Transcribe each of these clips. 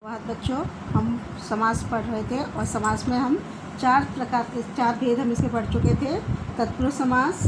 बहुत बच्चों, हम समास पढ़ रहे थे और समास में हम चार प्रकार के चार भेद हम इसके पढ़ चुके थे। तत्पुरुष समास,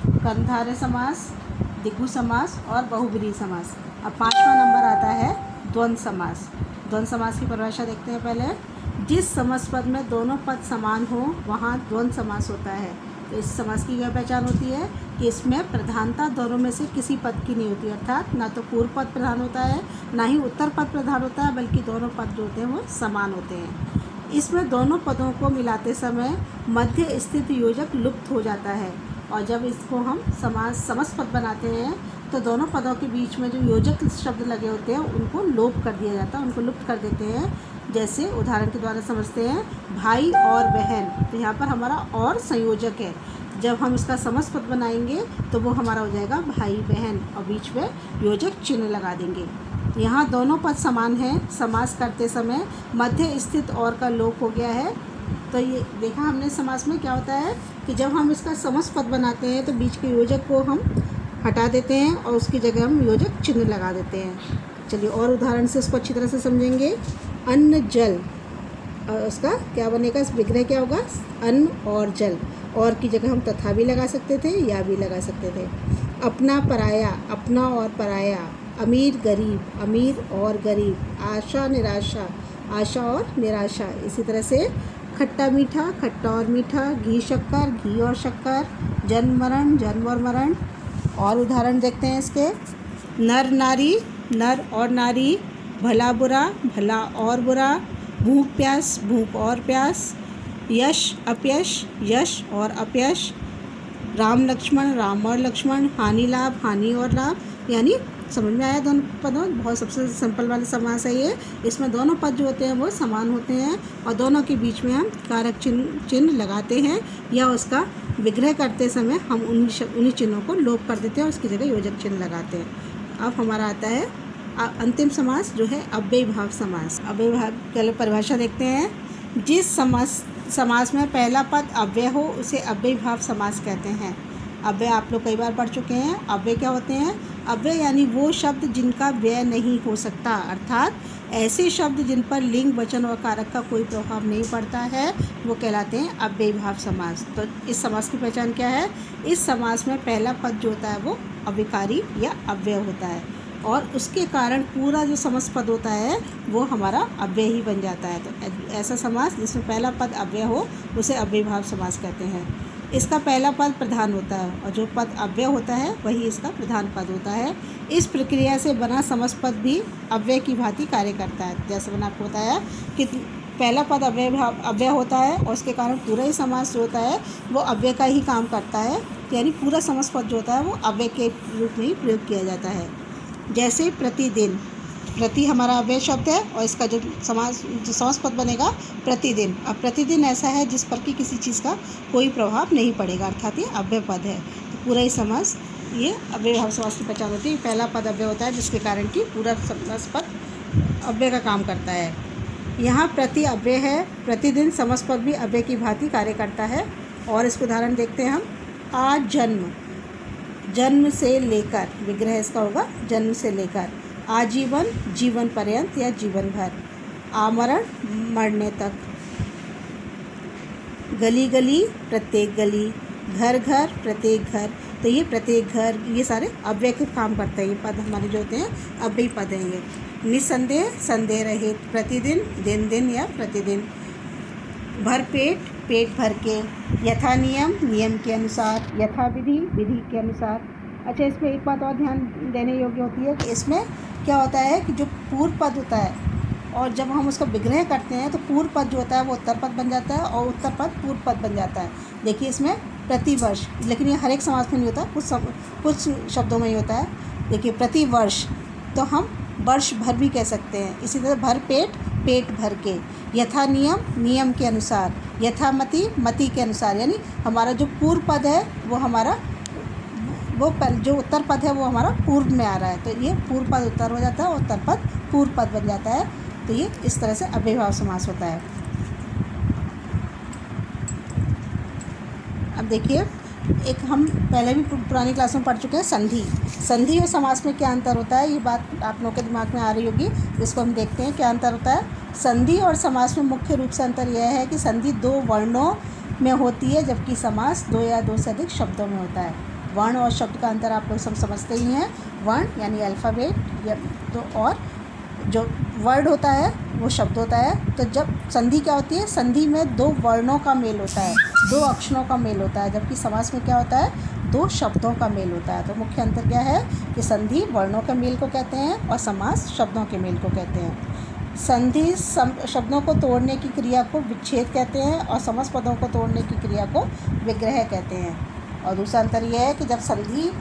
कर्मधारय समास, द्विगु समास और बहुब्रीहि समास। अब 5वां नंबर आता है द्वंद्व समास। द्वंद्व समास की परिभाषा देखते हैं पहले। जिस समास पद में दोनों पद समान हो वहाँ द्वंद्व समास होता है। तो इस समास की क्या पहचान होती है कि इसमें प्रधानता दोनों में से किसी पद की नहीं होती, अर्थात ना तो पूर्व पद प्रधान होता है ना ही उत्तर पद प्रधान होता है, बल्कि दोनों पद जो होते हैं वो समान होते हैं। इसमें दोनों पदों को मिलाते समय मध्य स्थित योजक लुप्त हो जाता है और जब इसको हम समस्त पद बनाते हैं तो दोनों पदों के बीच में जो योजक शब्द लगे होते हैं उनको लोप कर दिया जाता है, उनको लुप्त कर देते हैं। जैसे उदाहरण के द्वारा समझते हैं, भाई और बहन, तो यहाँ पर हमारा और संयोजक है। जब हम इसका समस्त पद बनाएंगे तो वो हमारा हो जाएगा भाई बहन और बीच में योजक चिन्ह लगा देंगे। यहाँ दोनों पद समान हैं। समास करते समय मध्य स्थित और का लोप हो गया है। तो ये देखा हमने समास में क्या होता है कि जब हम इसका समस्त पद बनाते हैं तो बीच के योजक को हम हटा देते हैं और उसकी जगह हम योजक चिन्ह लगा देते हैं। चलिए और उदाहरण से उसको अच्छी तरह से समझेंगे। अन्न जल, और उसका क्या बनेगा, इस विग्रह क्या होगा, अन्न और जल। और की जगह हम तथा भी लगा सकते थे या भी लगा सकते थे। अपना पराया, अपना और पराया। अमीर गरीब, अमीर और गरीब। आशा निराशा, आशा और निराशा। इसी तरह से खट्टा मीठा, खट्टा और मीठा। घी शक्कर, घी और शक्कर। जन्म मरण, जन्म और मरण। और उदाहरण देखते हैं इसके। नर नारी, नर और नारी। भला बुरा, भला और बुरा। भूख प्यास, भूख और प्यास। यश अपयश, यश और अपयश। राम लक्ष्मण, राम और लक्ष्मण। हानि लाभ, हानि और लाभ। यानी समझ में आया दोनों पदों। बहुत सबसे सिंपल वाला समास है ये। इसमें दोनों पद जो होते हैं वो समान होते हैं और दोनों के बीच में हम कारक चिन्ह लगाते हैं या उसका विग्रह करते समय हम उन्हीं चिन्हों को लोप कर देते हैं और उसकी जगह योजक चिन्ह लगाते हैं। अब हमारा आता है अंतिम समास जो है अव्ययी भाव समास। अव्ययी भाव की परिभाषा देखते हैं। जिस समास में पहला पद अव्यय हो उसे अव्ययी भाव समास कहते हैं। अव्यय आप लोग कई बार पढ़ चुके हैं। अव्यय क्या होते हैं? अव्यय यानी वो शब्द जिनका व्यय नहीं हो सकता, अर्थात ऐसे शब्द जिन पर लिंग, वचन और कारक का कोई प्रभाव नहीं पड़ता है वो कहलाते हैं अव्ययी भाव समास। तो इस समास की पहचान क्या है? इस समास में पहला पद जो होता है वो अविकारी या अव्यय होता है और उसके कारण पूरा जो समस्त पद होता है वो हमारा अव्यय ही बन जाता है। तो ऐसा समास जिसमें पहला पद अव्यय हो उसे अव्ययी भाव समास कहते हैं। इसका पहला पद प्रधान होता है और जो पद अव्यय होता है वही इसका प्रधान पद होता है। इस प्रक्रिया से बना समस्त पद भी अव्यय की भांति कार्य करता है। जैसे मैंने आपको बताया कि पहला पद अव्यय होता है और उसके कारण पूरा ही समास जो होता है वो अव्यय का ही काम करता है, यानी पूरा समस्त पद जो होता है वो अव्यय के रूप में ही प्रयोग किया जाता है। जैसे प्रतिदिन, प्रति हमारा अव्यय शब्द है और इसका जो समस्त पद बनेगा प्रतिदिन। अब प्रतिदिन ऐसा है जिस पर कि किसी चीज़ का कोई प्रभाव नहीं पड़ेगा, अर्थात ये अव्यय पद है। तो पूरा ही समास ये अव्ययी भाव समास की पहचान होती है। पहला पद अव्यय होता है जिसके कारण कि पूरा समस्त पद अव्यय का काम करता है। यहाँ प्रति अव्यय है। प्रतिदिन समस्त पद भी अव्यय की भांति कार्य करता है और इसको उदाहरण देखते हैं हम। आज जन्म, जन्म से लेकर, विग्रह इसका होगा जन्म से लेकर। आजीवन, जीवन पर्यंत या जीवन भर। आमरण, मरने तक। गली गली, प्रत्येक गली। घर घर, प्रत्येक घर। तो ये प्रत्येक घर, ये सारे अव्यय के काम करते हैं। ये पद हमारे जो होते हैं अव्ययी पद हैं ये। निसंदेह, संदेह रहित। प्रतिदिन, दिन दिन या प्रतिदिन। भर पेट, पेट भर के। यथा नियम, नियम के अनुसार। यथा विधि, विधि के अनुसार। अच्छा, इसमें एक बात और ध्यान देने योग्य होती है कि इसमें क्या होता है कि जो पूर्व पद होता है और जब हम उसका विग्रह करते हैं तो पूर्व पद जो होता है वो उत्तर पद बन जाता है और उत्तर पद पूर्व पद बन जाता है। देखिए इसमें प्रतिवर्ष, लेकिन ये हर एक समास में नहीं होता, कुछ शब्दों में ही होता है। देखिए प्रतिवर्ष तो हम वर्ष भर भी कह सकते हैं। इसी तरह भर पेट, पेट भर के। यथा नियम, नियम के अनुसार। यथा मति, मति के अनुसार। यानी हमारा जो पूर्व पद है वो हमारा जो उत्तर पद है वो हमारा पूर्व में आ रहा है, तो ये पूर्व पद उत्तर हो जाता है और उत्तर पद पूर्व पद बन जाता है। तो ये इस तरह से अव्ययी भाव समास होता है। अब देखिए एक हम पहले भी पुरानी क्लास में पढ़ चुके हैं, संधि। संधि और समास में क्या अंतर होता है, ये बात आप लोगों के दिमाग में आ रही होगी, इसको हम देखते हैं क्या अंतर होता है। संधि और समास में मुख्य रूप से अंतर यह है कि संधि 2 वर्णों में होती है, जबकि समास 2 या 2 से अधिक शब्दों में होता है। वर्ण और शब्द का अंतर आप लोग सब समझते ही हैं। वर्ण यानी अल्फ़ाबेट या तो, और जो वर्ड होता है वो शब्द होता है। तो जब संधि क्या होती है, संधि में 2 वर्णों का मेल होता है, 2 अक्षरों का मेल होता है, जबकि समास में क्या होता है, 2 शब्दों का मेल होता है। तो मुख्य अंतर क्या है कि संधि वर्णों के मेल को कहते हैं और समास शब्दों के मेल को कहते हैं। संधि शब्दों को तोड़ने की क्रिया को विच्छेद कहते हैं और समास पदों को तोड़ने की क्रिया को विग्रह कहते हैं। और दूसरा अंतर यह है कि जब संधि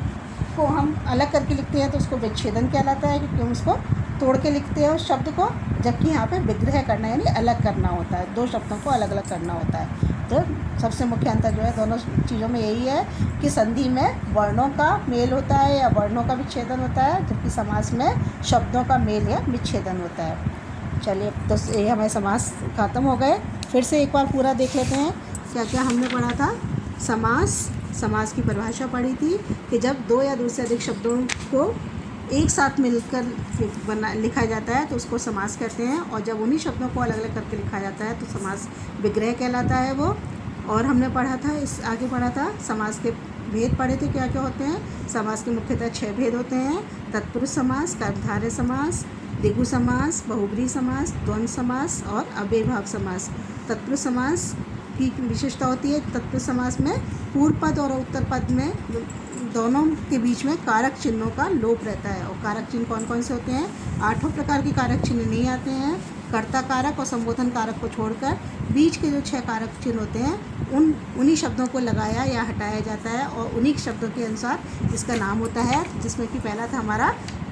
को हम अलग करके लिखते हैं तो उसको विच्छेदन कहलाता है, क्योंकि हम उसको तोड़ के लिखते हैं उस शब्द को, जबकि यहाँ पे विग्रह करना यानी अलग करना होता है, 2 शब्दों को अलग अलग करना होता है। तो सबसे मुख्य अंतर जो है दोनों चीज़ों में यही है कि संधि में वर्णों का मेल होता है या वर्णों का विच्छेदन होता है, जबकि समास में शब्दों का मेल या विच्छेदन होता है। चलिए, तो ये हमारे समास ख़त्म हो गए। फिर से एक बार पूरा देख लेते हैं क्या क्या हमने पढ़ा था। समास की परिभाषा पढ़ी थी कि जब 2 या 2 से अधिक शब्दों को एक साथ मिलकर लिखा जाता है तो उसको समास कहते हैं, और जब उन्हीं शब्दों को अलग अलग करके लिखा जाता है तो समास विग्रह कहलाता है वो। और हमने पढ़ा था आगे पढ़ा था समास के भेद पढ़े थे, क्या क्या होते हैं। समास के मुख्यतः 6 भेद होते हैं। तत्पुरुष समास, कर्मधारय समास, द्विगु समास, बहुब्रीहि समास, द्वंद्व समास और अव्ययीभाव समास। तत्पुरुष समास की विशेषता होती है, तत्पुरुष समास में पूर्व पद और उत्तर पद में दोनों के बीच में कारक चिन्हों का लोप रहता है। और कारक चिन्ह कौन कौन से होते हैं, 8 प्रकार के कारक चिन्ह नहीं आते हैं। कर्ता कारक और संबोधन कारक को छोड़कर बीच के जो 6 कारक चिन्ह होते हैं उन्हीं शब्दों को लगाया या हटाया जाता है, और उन्हीं शब्दों के अनुसार इसका नाम होता है। जिसमें कि पहला था हमारा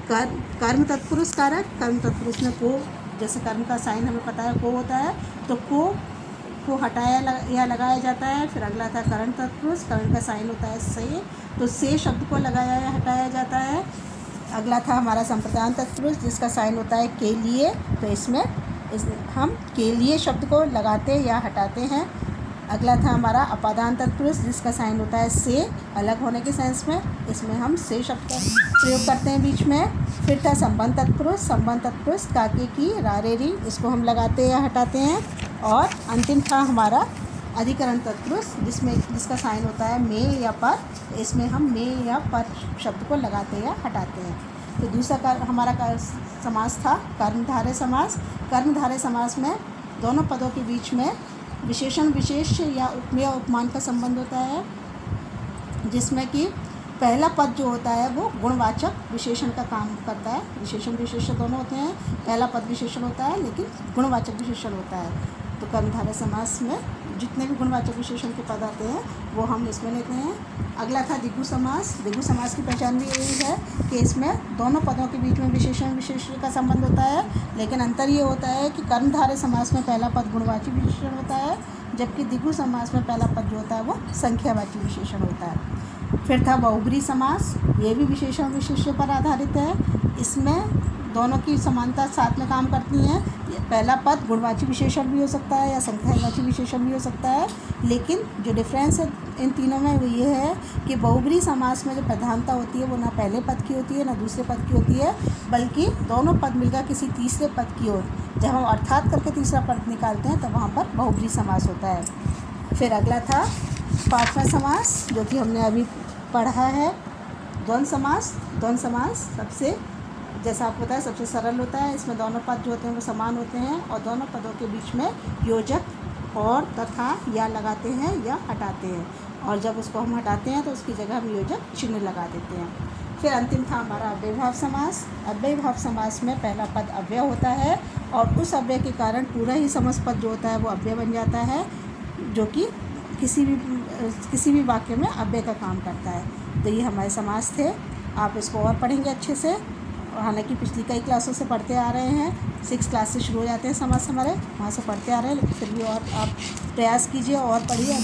कर्म तत्पुरुष कारक। कर्म तत्पुरुष में को, जैसे कर्म का साइन हमें पता है को होता है, तो को हटाया या लगाया जाता है। फिर अगला था करण तत्पुरुष, करण का साइन होता है से, तो से शब्द को लगाया या हटाया जाता है। अगला था हमारा संप्रदान तत्पुरुष, जिसका साइन होता है के लिए, तो इसमें हम के लिए शब्द को लगाते या हटाते हैं। अगला था हमारा अपादान तत्पुरुष, जिसका साइन होता है से, अलग होने के सेंस में, इसमें हम से शब्द का प्रयोग करते हैं बीच में। फिर था संबंध तत्पुरुष, संबंध तत्पुरुष काके की रारेरी, इसको हम लगाते या हटाते हैं। और अंतिम था हमारा अधिकरण तत्पुरुष, जिसका साइन होता है में या पर, इसमें हम में या पर शब्द को लगाते या हटाते हैं। तो दूसरा हमारा समास था कर्मधारय समास। कर्मधारय समास में दोनों पदों के बीच में विशेषण विशेष या उपमेय उपमान का संबंध होता है, जिसमें कि पहला पद जो होता है वो गुणवाचक विशेषण का काम करता है। विशेषण विशेषण दोनों होते हैं, पहला पद विशेषण होता है लेकिन गुणवाचक विशेषण होता है। तो कर्मधारय समास में जितने भी गुणवाचक विशेषण के पद आते हैं वो हम इसमें लेते हैं। अगला था द्विगु समास। द्विगु समास की पहचान भी यही है कि इसमें दोनों पदों के बीच में विशेषण विशेषण का संबंध होता है, लेकिन अंतर ये होता है कि कर्मधारय समास में पहला पद गुणवाची विशेषण होता है, जबकि द्विगु समास में पहला पद जो होता है वो संख्यावाची विशेषण होता है। फिर था बहुब्रीहि समास, ये भी विशेषण विशेष्य पर आधारित है। इसमें दोनों की समानता साथ में काम करती हैं। पहला पद गुणवाची विशेषण भी हो सकता है या संख्यावाची विशेषण भी हो सकता है, लेकिन जो डिफरेंस है इन तीनों में वो ये है कि बहुब्रीहि समास में जो प्रधानता होती है वो ना पहले पद की होती है ना दूसरे पद की होती है, बल्कि दोनों पद मिलकर किसी तीसरे पद की ओर, जब हम अर्थात करके तीसरा पद निकालते हैं तब वहाँ पर बहुब्रीहि समास होता है। फिर अगला था 5वां समास, जो कि हमने अभी पढ़ा है, द्वंद्व समास। द्वंद्व समास सबसे, जैसा आपको पता है, सबसे सरल होता है। इसमें दोनों पद जो होते हैं वो समान होते हैं और दोनों पदों के बीच में योजक और तथा या लगाते हैं या हटाते हैं, और जब उसको हम हटाते हैं तो उसकी जगह हम योजक चिन्ह लगा देते हैं। फिर अंतिम था हमारा अव्ययीभाव समास। अव्ययीभाव समास में पहला पद अव्यय होता है और उस अव्यय के कारण पूरा ही समास पद जो होता है वो अव्यय बन जाता है, जो कि किसी भी वाक्य में अव्यय का काम करता है। तो ये हमारे समास थे। आप इसको और पढ़ेंगे अच्छे से, और हालांकि पिछली कई क्लासों से पढ़ते आ रहे हैं, 6 क्लास से शुरू हो जाते हैं समास हमारे, वहाँ से पढ़ते आ रहे हैं, लेकिन फिर भी और आप प्रयास कीजिए और पढ़िए।